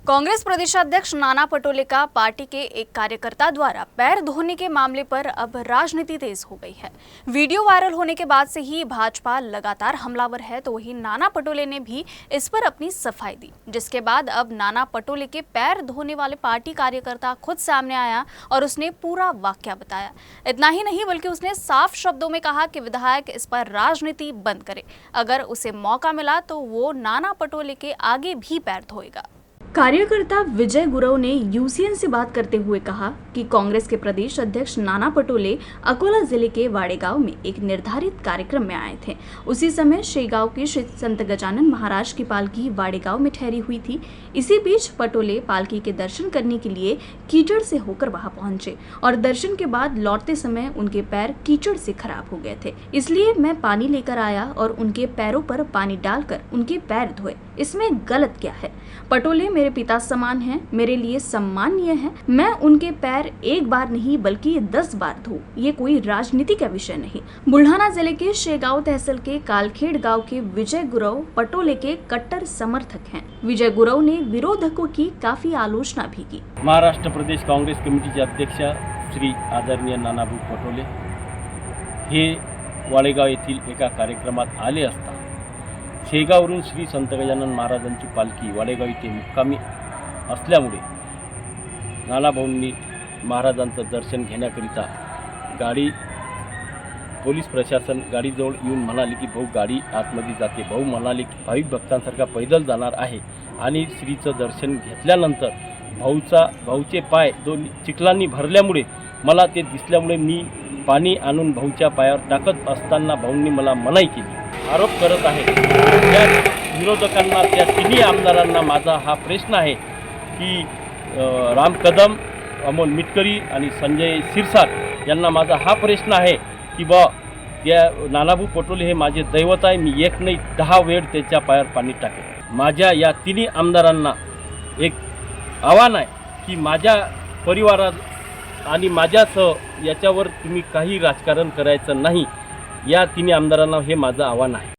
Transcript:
कांग्रेस प्रदेशाध्यक्ष नाना पटोले का पार्टी के एक कार्यकर्ता द्वारा पैर धोने के मामले पर अब राजनीति तेज हो गई है। वीडियो वायरल होने के बाद से ही भाजपा लगातार हमलावर है, तो वहीं नाना पटोले ने भी इस पर अपनी सफाई दी, जिसके बाद अब नाना पटोले के पैर धोने वाले पार्टी कार्यकर्ता खुद सामने आया और उसने पूरा वाकया बताया। इतना ही नहीं बल्कि उसने साफ शब्दों में कहा कि विधायक इस पर राजनीति बंद करे, अगर उसे मौका मिला तो वो नाना पटोले के आगे भी पैर धोएगा। कार्यकर्ता विजय गुरव ने यूसीएन से बात करते हुए कहा कि कांग्रेस के प्रदेश अध्यक्ष नाना पटोले अकोला जिले के वाड़ेगांव में एक निर्धारित कार्यक्रम में आए थे। उसी समय शेगांव के श्री संत गजानन महाराज की पालकी वाड़ेगांव में ठहरी हुई थी। इसी बीच पटोले पालकी के दर्शन करने के लिए कीचड़ से होकर वहां पहुंचे और दर्शन के बाद लौटते समय उनके पैर कीचड़ से खराब हो गए थे। इसलिए मैं पानी लेकर आया और उनके पैरों पर पानी डालकर उनके पैर धोए। इसमें गलत क्या है? पटोले मेरे पिता समान हैं, मेरे लिए सम्माननीय है। मैं उनके पैर एक बार नहीं बल्कि 10 बार धो। ये कोई राजनीति का विषय नहीं। बुल्ढाना जिले के शेगांव तहसील के कालखेड़ गांव के विजय गुरव पटोले के कट्टर समर्थक हैं। विजय गुरव ने विरोधकों की काफी आलोचना भी की। महाराष्ट्र प्रदेश कांग्रेस कमिटीचे अध्यक्ष श्री आदरणीय नानाभाऊ पटोले हे वाळेगाव येथील एका कार्यक्रमात आले असता शेगावरून श्री संत गजानन महाराजांची पालखी वाळेगाव येथे मुक्कामी असल्यामुळे नानाभाऊंनी महाराजांचं दर्शन घेण्याकरिता गाडी पोलीस प्रशासन गाडीजवळ येऊन म्हणाले की भाऊ गाडी आतमध्ये जाते। भाऊ म्हणाले की भाविक भक्तांसारखा पैदल जाणार आहे आणि श्रीचं दर्शन घेतल्यानंतर भाऊचे पाय दोन चिखलांनी भरल्यामुळे मला ते दिसल्यामुळे मी पाणी आणून भाऊच्या पायावर टाकत असताना भाऊंनी मला मनाई केली। आरोप करत आहे त्या विरोधकांना, त्या तिन्ही आमदारांना माझा हा प्रश्न आहे की राम कदम, अमोल मिटकरी आणि संजय शिरसाट यांना माझा हा प्रश्न आहे की त्या नानाभाऊ पटोले हे माझे दैवत आहे। मी एक नाही 10 वेळ त्याच्या पायावर पाणी टाकेन। माझ्या या तिन्ही आमदारांना एक आव्हान आहे की माझ्या परिवारात आणि माझ्यासह याच्यावर तुम्ही काही राजकारण करायचं नाही। या तिन्ही आमदारांना हे माझं आव्हान आहे।